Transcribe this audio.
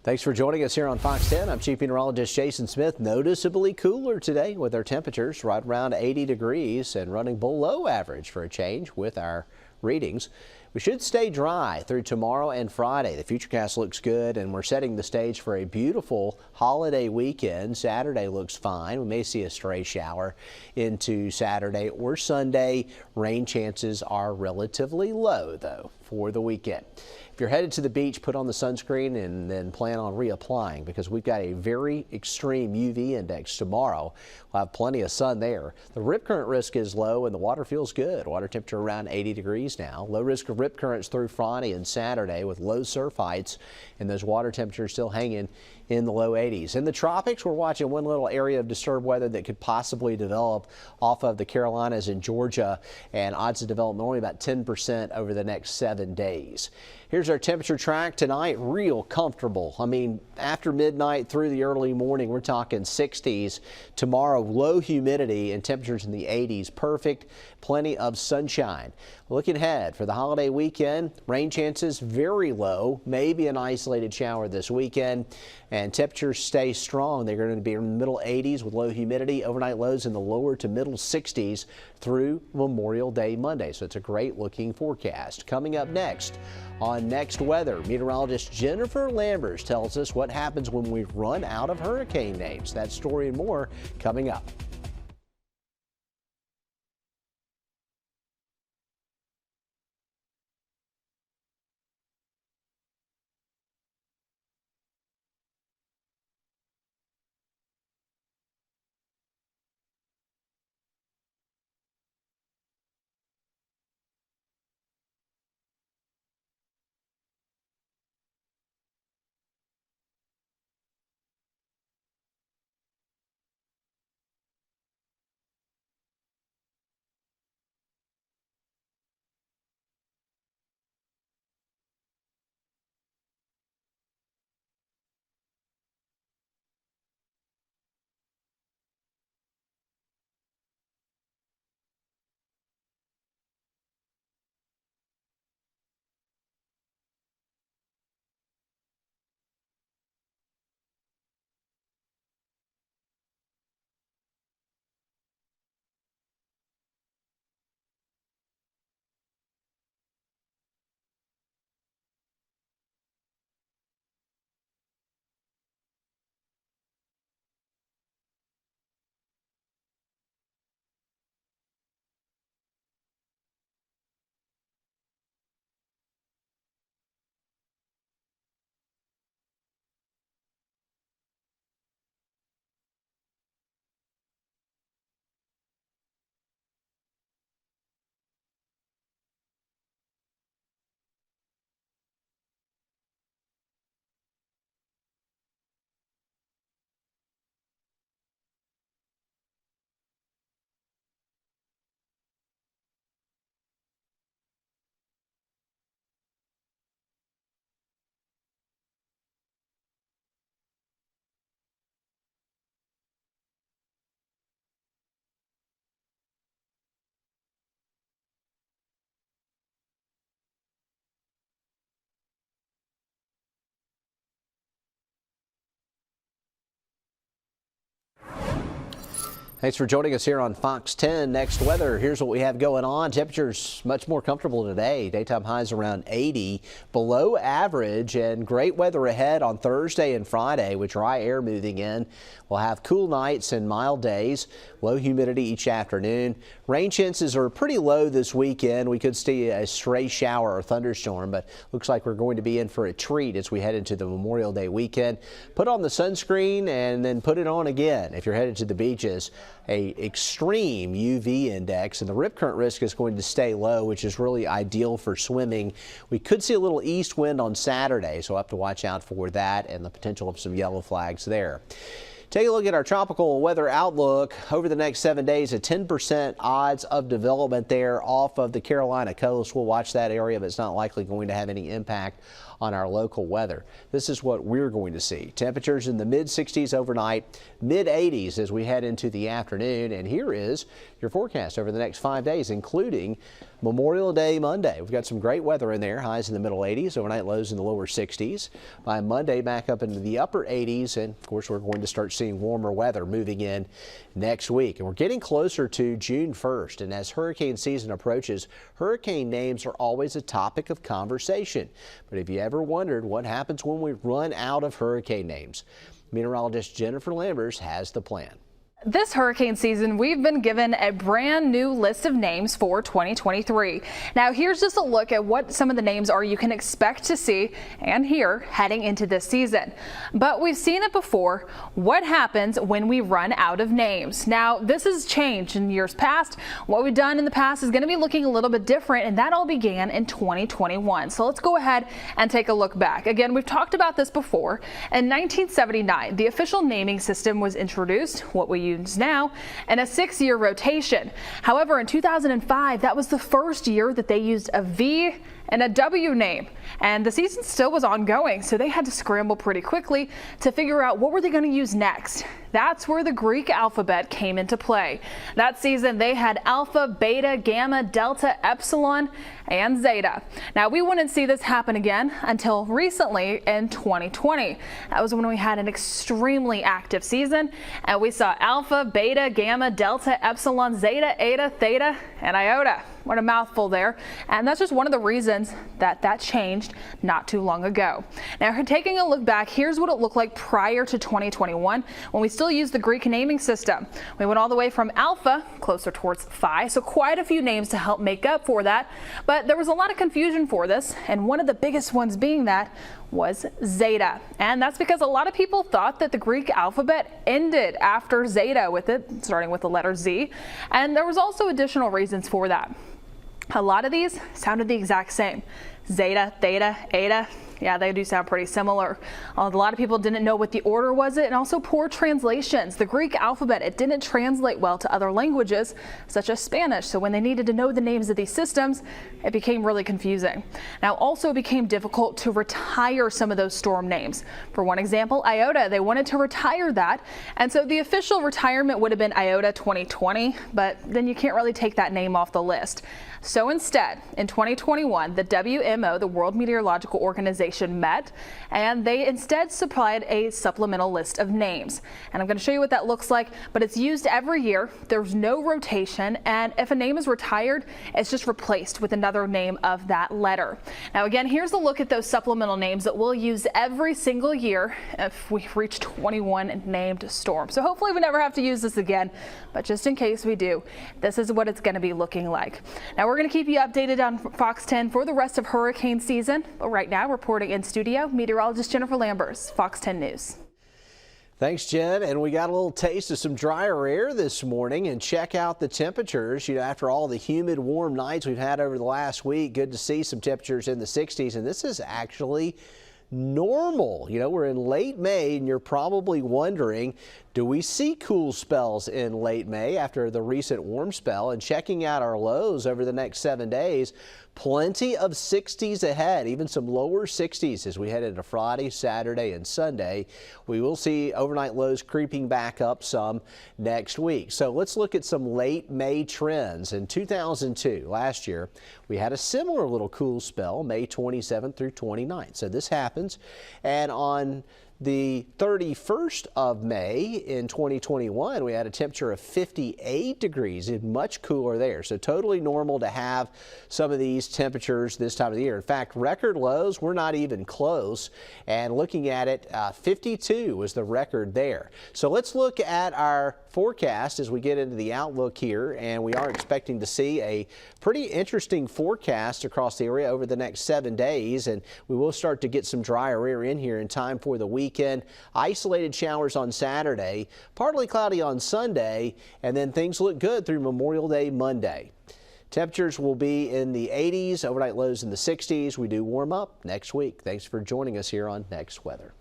Thanks for joining us here on Fox 10. I'm Chief Meteorologist Jason Smith. Noticeably cooler today with our temperatures right around 80 degrees and running below average for a change with our readings. We should stay dry through tomorrow and Friday. The futurecast looks good, and we're setting the stage for a beautiful holiday weekend. Saturday looks fine. We may see a stray shower into Saturday or Sunday. Rain chances are relatively low, though, for the weekend. If you're headed to the beach, put on the sunscreen and then plan on reapplying because we've got a very extreme UV index tomorrow. We'll have plenty of sun there. The rip current risk is low and the water feels good. Water temperature around 80 degrees now. Low risk of rip currents through Friday and Saturday with low surf heights, and those water temperatures still hanging in the low 80s. In the tropics, we're watching one little area of disturbed weather that could possibly develop off of the Carolinas and Georgia, and odds of development only about 10% over the next 7 days. Here's our temperature track tonight. Real comfortable. I mean, after midnight through the early morning, we're talking 60s. Tomorrow, low humidity and temperatures in the 80s. Perfect. Plenty of sunshine. Looking ahead for the holiday weekend, rain chances very low. Maybe an isolated shower this weekend. And temperatures stay strong. They're going to be in the middle 80s with low humidity. Overnight lows in the lower to middle 60s through Memorial Day Monday. So it's a great looking forecast. Coming up next on Next Weather, meteorologist Jennifer Lambers tells us what happens when we run out of hurricane names. That story and more coming up. Thanks for joining us here on Fox 10 Next Weather. Here's what we have going on. Temperatures much more comfortable today. Daytime highs around 80, below average, and great weather ahead on Thursday and Friday with dry air moving in. We'll have cool nights and mild days, low humidity each afternoon. Rain chances are pretty low this weekend. We could see a stray shower or thunderstorm, but looks like we're going to be in for a treat as we head into the Memorial Day weekend. Put on the sunscreen and then put it on again if you're headed to the beaches. A extreme UV index, and the rip current risk is going to stay low, which is really ideal for swimming. We could see a little east wind on Saturday, so we'll have to watch out for that and the potential of some yellow flags there. Take a look at our tropical weather outlook. Over the next 7 days, a 10% odds of development there off of the Carolina coast. We'll watch that area, but it's not likely going to have any impact on our local weather. This is what we're going to see. Temperatures in the mid-60s overnight, mid-80s as we head into the afternoon. And here is your forecast over the next 5 days, including Memorial Day Monday. We've got some great weather in there. Highs in the middle 80s, overnight lows in the lower 60s. By Monday, back up into the upper 80s. And of course, we're going to start seeing warmer weather moving in next week. And we're getting closer to June 1st. And as hurricane season approaches, hurricane names are always a topic of conversation. But have you ever wondered what happens when we run out of hurricane names? Meteorologist Jennifer Lambers has the plan. This hurricane season, we've been given a brand new list of names for 2023. Now, here's just a look at what some of the names are you can expect to see and hear heading into this season. But we've seen it before. What happens when we run out of names? Now, this has changed in years past. What we've done in the past is going to be looking a little bit different, and that all began in 2021. So let's go ahead and take a look back. Again, we've talked about this before. In 1979, the official naming system was introduced, what we use now, and a 6-year rotation. However, in 2005, that was the first year that they used a V and a W name, and the season still was ongoing, so they had to scramble pretty quickly to figure out what were they going to use next. That's where the Greek alphabet came into play. That season they had Alpha, Beta, Gamma, Delta, Epsilon, and Zeta. Now, we wouldn't see this happen again until recently in 2020. That was when we had an extremely active season, and we saw Alpha, Beta, Gamma, Delta, Epsilon, Zeta, Eta, Theta, and Iota. What a mouthful there. And that's just one of the reasons that changed not too long ago. Now, taking a look back, here's what it looked like prior to 2021 when we still used the Greek naming system. We went all the way from Alpha closer towards Phi, so quite a few names to help make up for that. But there was a lot of confusion for this, and one of the biggest ones being that was Zeta. And that's because a lot of people thought that the Greek alphabet ended after Zeta, with it starting with the letter Z. And there was also additional reasons for that. A lot of these sounded the exact same. Zeta, Theta, Eta. Yeah, they do sound pretty similar. A lot of people didn't know what the order was, and also poor translations. The Greek alphabet, it didn't translate well to other languages, such as Spanish. So when they needed to know the names of these systems, it became really confusing. Now, also it became difficult to retire some of those storm names. For one example, Iota, they wanted to retire that. And so the official retirement would have been Iota 2020, but then you can't really take that name off the list. So instead, in 2021, the WMO, the World Meteorological Organization, met, and they instead supplied a supplemental list of names. And I'm going to show you what that looks like, but it's used every year. There's no rotation, and if a name is retired, it's just replaced with another name of that letter. Now, again, here's a look at those supplemental names that we'll use every single year if we reach 21 named storms. So hopefully we never have to use this again, but just in case we do, this is what it's going to be looking like. Now, we're going to keep you updated on Fox 10 for the rest of hurricane season, but right now, reporting in studio, meteorologist Jennifer Lambers, Fox 10 News. Thanks, Jen. And we got a little taste of some drier air this morning, and check out the temperatures. You know, after all the humid, warm nights we've had over the last week, good to see some temperatures in the 60s, and this is actually normal. You know, we're in late May, and you're probably wondering, do we see cool spells in late May after the recent warm spell? And checking out our lows over the next 7 days, plenty of 60s ahead, even some lower 60s as we head into Friday, Saturday, and Sunday. We will see overnight lows creeping back up some next week. So let's look at some late May trends. In 2002, last year, we had a similar little cool spell, May 27th through 29th. So this happens, and on the 31st of May in 2021, we had a temperature of 58 degrees, and much cooler there. So totally normal to have some of these temperatures this time of the year. In fact, record lows, we're not even close. And looking at it, 52 was the record there. So let's look at our forecast as we get into the outlook here. And we are expecting to see a pretty interesting forecast across the area over the next 7 days. And we will start to get some drier air in here in time for the weekend. Isolated showers on Saturday, partly cloudy on Sunday, and then things look good through Memorial Day Monday. Temperatures will be in the 80s, overnight lows in the 60s. We do warm up next week. Thanks for joining us here on Next Weather.